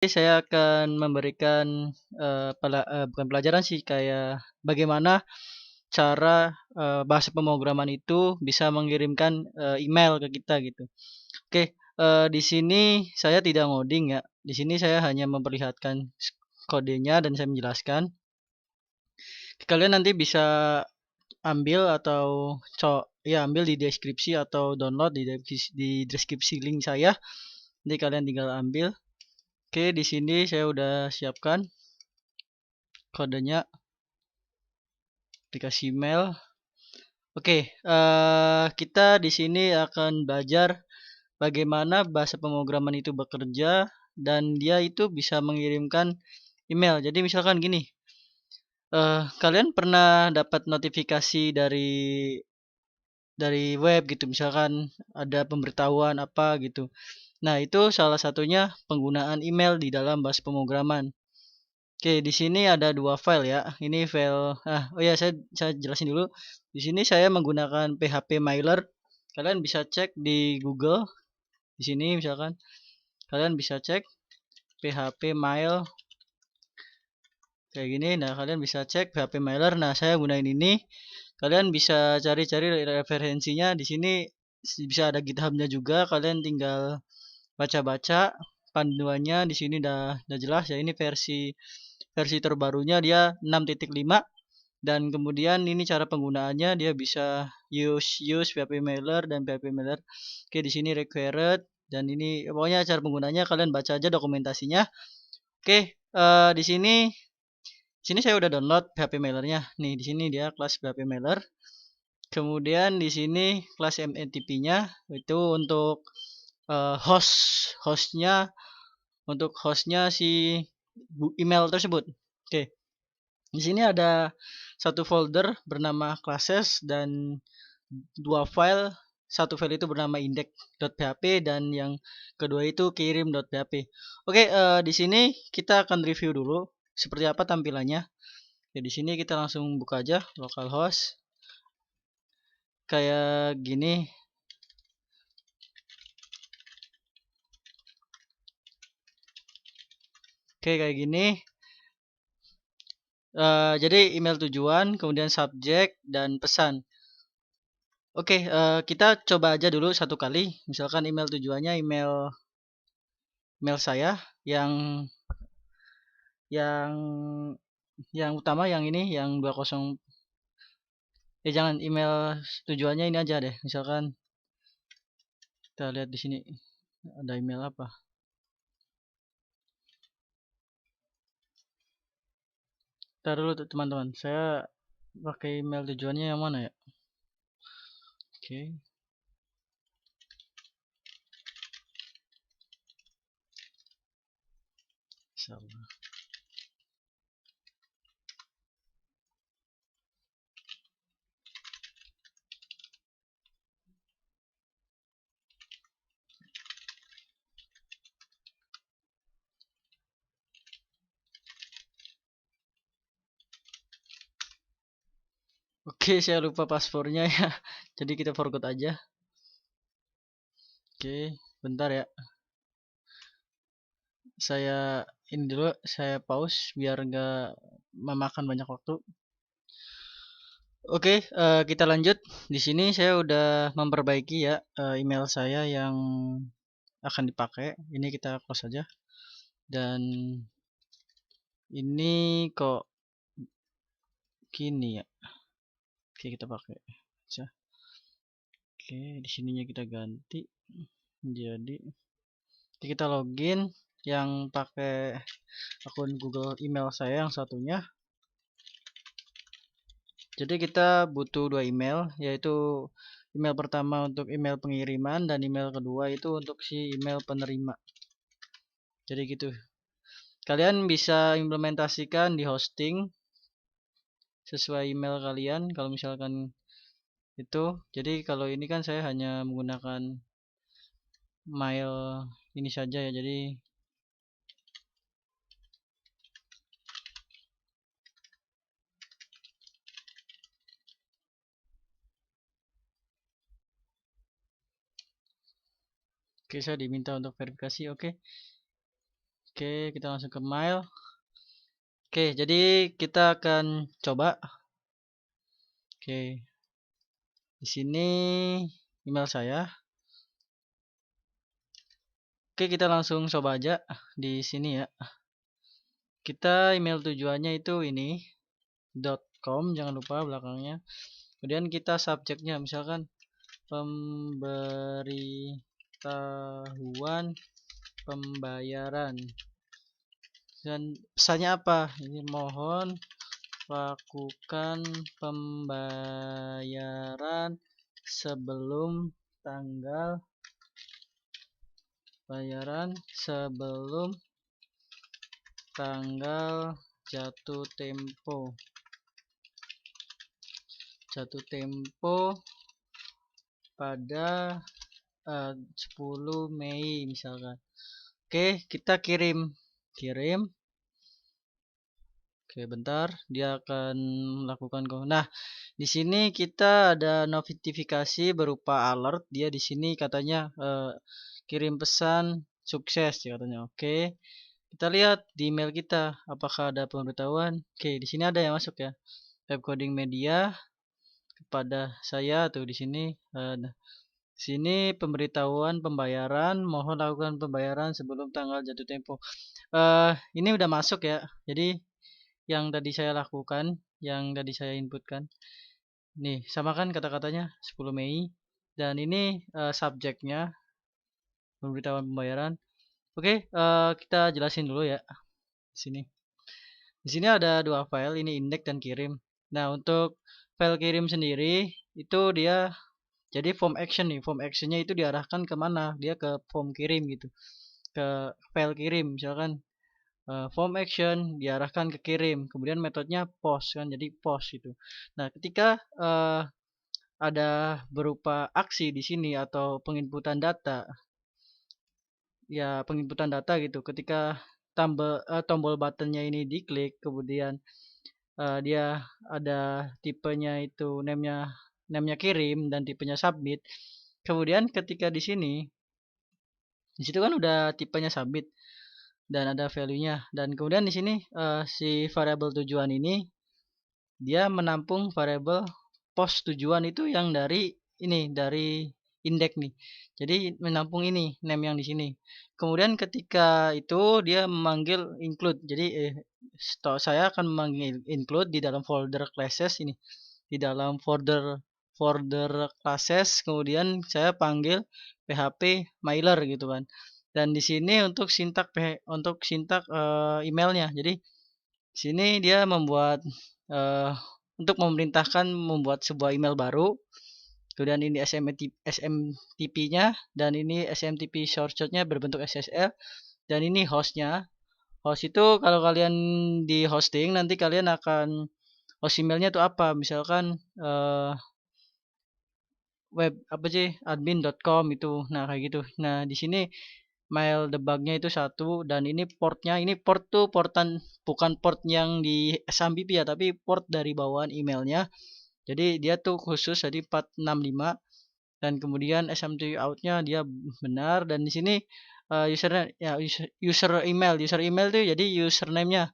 Saya akan memberikan, bukan pelajaran sih, kayak bagaimana cara, bahasa pemrograman itu bisa mengirimkan, email ke kita gitu. Oke, di sini saya tidak ngoding ya, di sini saya hanya memperlihatkan kodenya dan saya menjelaskan. Kalian nanti bisa ambil atau ambil di deskripsi atau download di deskripsi link saya, nanti kalian tinggal ambil. Oke, di sini saya udah siapkan kodenya. Aplikasi email. Oke, kita di sini akan belajar bagaimana bahasa pemrograman itu bekerja dan dia itu bisa mengirimkan email. Jadi misalkan gini, kalian pernah dapat notifikasi dari web gitu, misalkan ada pemberitahuan apa gitu. Nah, itu salah satunya penggunaan email di dalam bahasa pemrograman. Oke, di sini ada 2 file ya. Ini file oh ya, saya jelasin dulu. Di sini saya menggunakan PHP Mailer. Kalian bisa cek di Google. Di sini misalkan kalian bisa cek PHP Mail kayak gini. Nah, kalian bisa cek PHP Mailer. Nah, saya gunain ini. Kalian bisa cari-cari referensinya di sini bisa ada GitHub-nya juga. Kalian tinggal baca-baca panduannya di sini udah jelas ya. Ini versi terbarunya dia 6.5. Dan kemudian ini cara penggunaannya dia bisa use PHP Mailer dan PHP Mailer. Oke, di sini required dan ini pokoknya cara penggunanya kalian baca aja dokumentasinya. Oke, di sini saya udah download PHP Mailernya. Nih, di sini dia kelas PHP Mailer. Kemudian di sini kelas MNTP-nya itu untuk host hostnya untuk hostnya si email tersebut. Oke. Di sini ada satu folder bernama classes dan dua file. Satu file itu bernama index.php dan yang kedua itu kirim.php. Oke, di sini kita akan review dulu seperti apa tampilannya. Ya, di sini kita langsung buka aja localhost. Kayak gini. Oke, kayak gini. Jadi email tujuan, kemudian subjek dan pesan. Oke, kita coba aja dulu satu kali. Misalkan email tujuannya email email saya yang yang yang utama yang ini yang 20. Jangan, email tujuannya ini aja deh. Misalkan kita lihat di sini ada email apa. Ntar dulu tuh teman-teman. Saya pakai email tujuannya yang mana ya? Oke. Salah. Oke, saya lupa paspornya ya. Jadi kita forgot aja. Oke, bentar ya. Saya ini dulu, saya pause biar nggak memakan banyak waktu. Oke, kita lanjut. Di sini saya udah memperbaiki ya email saya yang akan dipakai. Ini kita close aja. Dan ini kok gini ya. Oke, kita pakai aja. Oke, di sininya kita ganti. Jadi kita login yang pakai akun Google email saya yang satunya. Jadi kita butuh dua email, yaitu email pertama untuk email pengiriman dan email kedua itu untuk si email penerima. Jadi gitu. Kalian bisa implementasikan di hosting sesuai email kalian kalau misalkan itu. Jadi kalau ini kan saya hanya menggunakan mail ini saja ya. Jadi oke, saya diminta untuk verifikasi. Oke. Oke, kita langsung ke mail. Oke, jadi kita akan coba. Oke, di sini email saya. Oke, kita langsung coba aja di sini ya. Kita email tujuannya itu ini .com, jangan lupa belakangnya. Kemudian kita subjeknya misalkan pemberitahuan pembayaran. Dan pesannya apa? Ini mohon lakukan pembayaran sebelum tanggal jatuh tempo pada 10 Mei misalkan. Oke, kita kirim. Oke, bentar, dia akan melakukan Nah, di sini kita ada notifikasi berupa alert. Dia di sini katanya kirim pesan sukses ya katanya. Oke. Kita lihat di email kita apakah ada pemberitahuan. Oke, di sini ada yang masuk ya. Web coding media kepada saya tuh di sini. Sini pemberitahuan pembayaran, mohon lakukan pembayaran sebelum tanggal jatuh tempo. Ini udah masuk ya. Jadi yang tadi saya lakukan, yang tadi saya inputkan. Nih, sama kan kata-katanya 10 Mei dan ini subjeknya pemberitahuan pembayaran. Oke, kita jelasin dulu ya di sini. Di sini ada dua file, ini index dan kirim. Nah, untuk file kirim sendiri itu dia jadi form action nih. Form actionnya itu diarahkan kemana? Dia ke form kirim gitu. Ke file kirim misalkan form action diarahkan ke kirim, kemudian metodenya post kan, jadi post itu. Nah, ketika ada berupa aksi di sini atau penginputan data, ya penginputan data gitu. Ketika tombol buttonnya ini diklik, kemudian dia ada tipenya itu namenya kirim dan tipenya submit. Kemudian ketika di sini, di situ kan udah tipenya submit dan ada value-nya. Dan kemudian di sini si variabel tujuan ini dia menampung variabel post tujuan itu yang dari indeks nih. Jadi menampung ini name yang di sini. Kemudian ketika itu dia memanggil include. Jadi saya akan memanggil include di dalam folder classes ini. Di dalam folder classes, kemudian saya panggil php mailer gitu kan. Dan di sini untuk sintak emailnya. Jadi sini dia membuat untuk memerintahkan membuat sebuah email baru. Kemudian ini SMTP-nya dan ini SMTP shortcut-nya berbentuk SSL dan ini host-nya. Host itu kalau kalian di hosting nanti kalian akan host emailnya itu apa? Misalkan web apa sih admin.com itu. Nah, kayak gitu. Nah, di sini mail debugnya itu 1 dan ini portnya, ini port tuh bukan port yang di SMTP ya, tapi port dari bawaan emailnya. Jadi dia tuh khusus jadi 465 dan kemudian SMTP outnya dia benar dan di sini user email tuh jadi username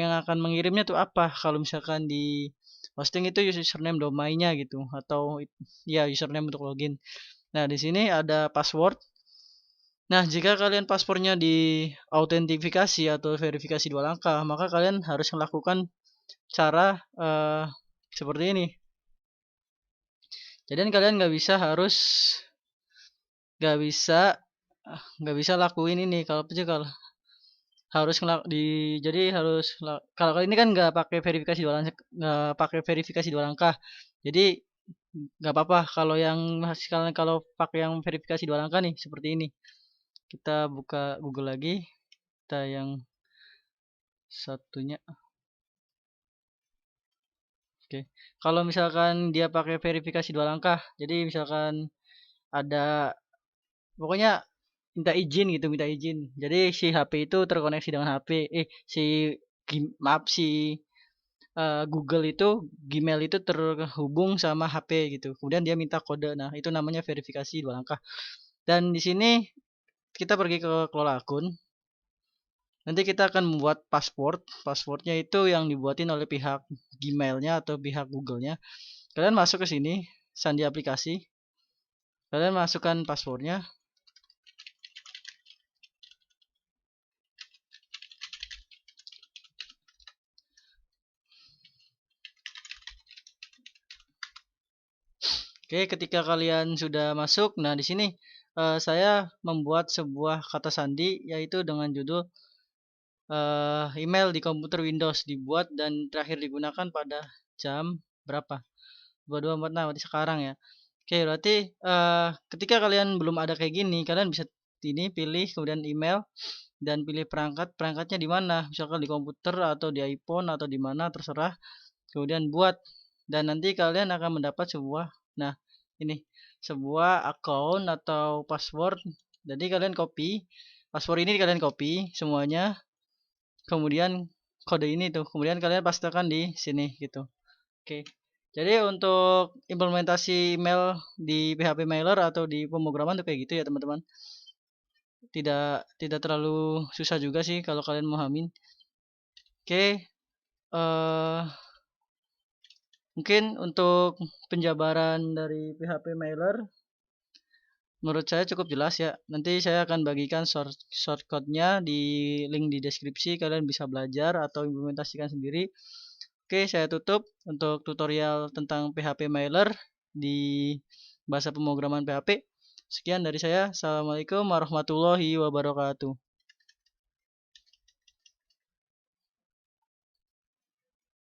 yang akan mengirimnya tuh apa kalau misalkan di hosting itu username domainnya gitu atau ya username untuk login. Nah, di sini ada password. Nah, jika kalian paspornya di autentifikasi atau verifikasi 2 langkah, maka kalian harus melakukan cara seperti ini. Jadi kalian nggak bisa lakuin ini kalau harus kalau ini kan nggak pakai verifikasi 2 langkah. Jadi nggak apa-apa kalau pakai yang verifikasi 2 langkah nih seperti ini. Kita buka Google lagi, kita yang satunya. Oke. Kalau misalkan dia pakai verifikasi 2 langkah, jadi misalkan ada pokoknya minta izin. Jadi si HP itu terkoneksi dengan HP. Si Google itu Gmail itu terhubung sama HP gitu. Kemudian dia minta kode. Nah, itu namanya verifikasi 2 langkah. Dan di sini kita pergi ke kelola akun. Nanti kita akan membuat password. Passwordnya itu yang dibuatin oleh pihak Gmailnya atau pihak Google-nya. Kalian masuk ke sini, Sandi aplikasi. Kalian masukkan passwordnya. Oke, ketika kalian sudah masuk, nah di sini saya membuat sebuah kata sandi yaitu dengan judul email di komputer Windows dibuat dan terakhir digunakan pada jam berapa? 22.46 berarti sekarang ya. Oke, berarti ketika kalian belum ada kayak gini, kalian bisa ini pilih kemudian email dan pilih perangkat. Perangkatnya di mana? Misalkan di komputer atau di iPhone atau di mana terserah. Kemudian buat dan nanti kalian akan mendapat sebuah ini sebuah account atau password. Jadi kalian copy password ini, kalian copy semuanya, kemudian kode ini tuh kemudian kalian pastekan di sini gitu. Oke, jadi untuk implementasi email di PHP Mailer atau di pemrograman tuh kayak gitu ya teman-teman. Tidak terlalu susah juga sih kalau kalian memahamin. Oke, mungkin untuk penjabaran dari PHP Mailer menurut saya cukup jelas ya. Nanti saya akan bagikan shortcode-nya di link di deskripsi. Kalian bisa belajar atau implementasikan sendiri. Oke, saya tutup untuk tutorial tentang PHP Mailer di bahasa pemrograman PHP. Sekian dari saya. Assalamualaikum warahmatullahi wabarakatuh.